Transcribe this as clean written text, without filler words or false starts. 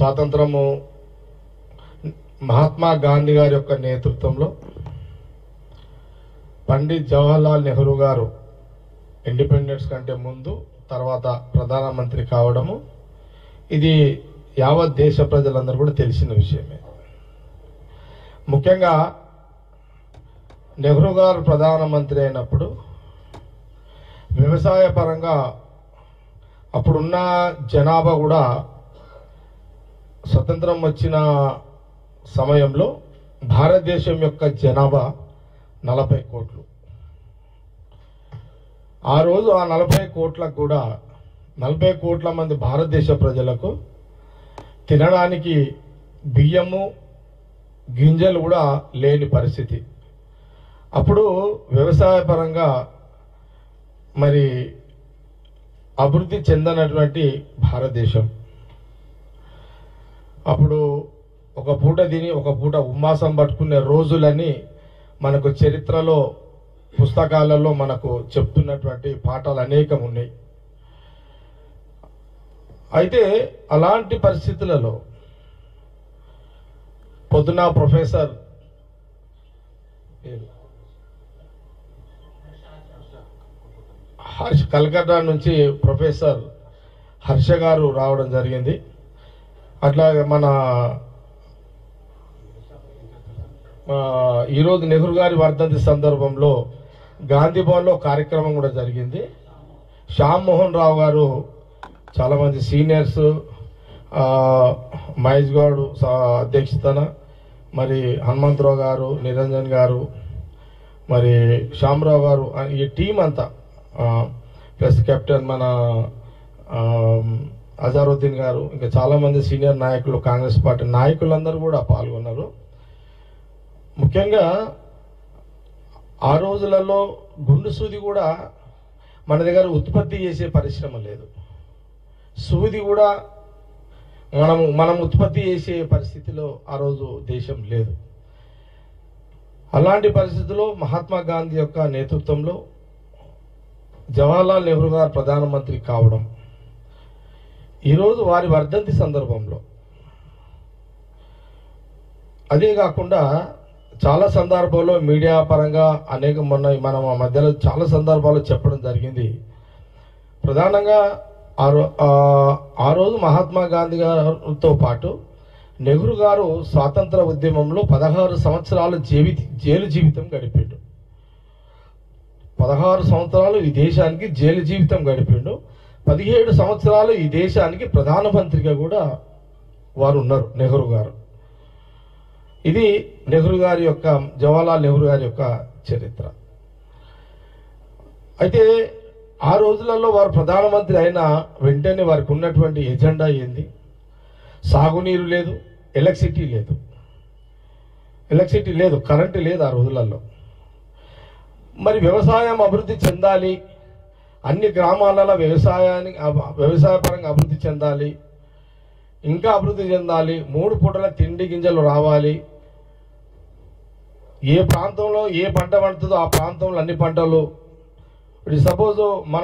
స్వాతంత్రము మహాత్మా గాంధీ గారి యొక్క నేతృత్వంలో పండిత్ జవహర్లాల్ నెహ్రూ గారు ఇండిపెండెన్స్ కంటే ముందు తర్వాత ప్రధానమంత్రి కావడము ఇది యావత్ దేశ ప్రజలందరూ కూడా తెలిసిన విషయమే. ముఖ్యంగా నెహ్రూ గారు ప్రధానమంత్రి అయినప్పుడు వ్యవసాయ పరంగా అప్పుడున్న జనాభా కూడా స్వతంత్రం వచ్చిన సమయంలో భారతదేశం యొక్క జనాభా 40 కోట్లు. ఆ రోజు ఆ 40 కోట్లకు కూడా 40 కోట్ల మంది భారతదేశ ప్రజలకు తినడానికి బియ్యము గింజలు కూడా లేని పరిస్థితి. అప్పుడు వ్యవసాయ పరంగా మరి అభివృద్ధి చెందనటువంటి భారతదేశం. అప్పుడు ఒక పూట తిని ఒక పూట ఉమ్మాసం పట్టుకునే రోజులని మనకు చరిత్రలో పుస్తకాలలో మనకు చెప్తున్నటువంటి పాఠాలు అనేకం ఉన్నాయి. అయితే అలాంటి పరిస్థితులలో పొద్దున ప్రొఫెసర్ కలకత్తా నుంచి ప్రొఫెసర్ హర్ష గారు రావడం జరిగింది. అట్లాగే మన ఈరోజు నెహ్రూ గారి వర్ధంతి సందర్భంలో గాంధీ భవన్లో కార్యక్రమం కూడా జరిగింది. శ్యామ్ మోహన్ రావు గారు, చాలామంది సీనియర్స్, మహేష్ గౌడ్ అధ్యక్షతన, మరి హనుమంతరావు గారు, నిరంజన్ గారు, మరి శ్యామరావు గారు, ఈ టీం అంతా ప్లస్ కెప్టెన్ మన అజారుద్దీన్ గారు, ఇంకా చాలామంది సీనియర్ నాయకులు, కాంగ్రెస్ పార్టీ నాయకులందరూ కూడా పాల్గొన్నారు. ముఖ్యంగా ఆ రోజులలో గుండు సూది కూడా మన దగ్గర ఉత్పత్తి చేసే పరిశ్రమ లేదు. సూది కూడా మనం ఉత్పత్తి చేసే పరిస్థితిలో ఆ రోజు దేశం లేదు. అలాంటి పరిస్థితుల్లో మహాత్మా గాంధీ యొక్క నేతృత్వంలో జవహర్లాల్ నెహ్రూ గారు ప్రధానమంత్రి కావడం, ఈరోజు వారి వర్ధంతి సందర్భంలో, అదే కాకుండా చాలా సందర్భాల్లో మీడియా పరంగా అనేక మనం ఆ మధ్యలో చాలా సందర్భాల్లో చెప్పడం జరిగింది. ప్రధానంగా ఆ రోజు మహాత్మా గాంధీ గారితో పాటు నెహ్రూ గారు స్వాతంత్ర ఉద్యమంలో 16 సంవత్సరాలు జైలు జీవితం గడిపాడు. 16 సంవత్సరాలు ఈ దేశానికి జైలు జీవితం గడిపాడు. 17 సంవత్సరాలు ఈ దేశానికి ప్రధానమంత్రిగా కూడా వారు ఉన్నారు నెహ్రూ గారు. ఇది నెహ్రూ గారి యొక్క, జవహర్లాల్ నెహ్రూ గారి యొక్క చరిత్ర. అయితే ఆ రోజులలో వారు ప్రధానమంత్రి అయిన వెంటనే వారికి ఉన్నటువంటి ఎజెండా ఏంది? సాగునీరు లేదు, ఎలక్ట్రిసిటీ లేదు, కరెంటు లేదు ఆ రోజులలో. మరి వ్యవసాయం అభివృద్ధి చెందాలి, అన్ని గ్రామాలలో వ్యవసాయ పరంగా అభివృద్ధి చెందాలి, ఇంకా అభివృద్ధి చెందాలి, 3 పూటల తిండి గింజలు రావాలి, ఏ ప్రాంతంలో ఏ పంట పండుతుందో ఆ ప్రాంతంలో అన్ని పంటలు. ఇప్పుడు సపోజ్ మన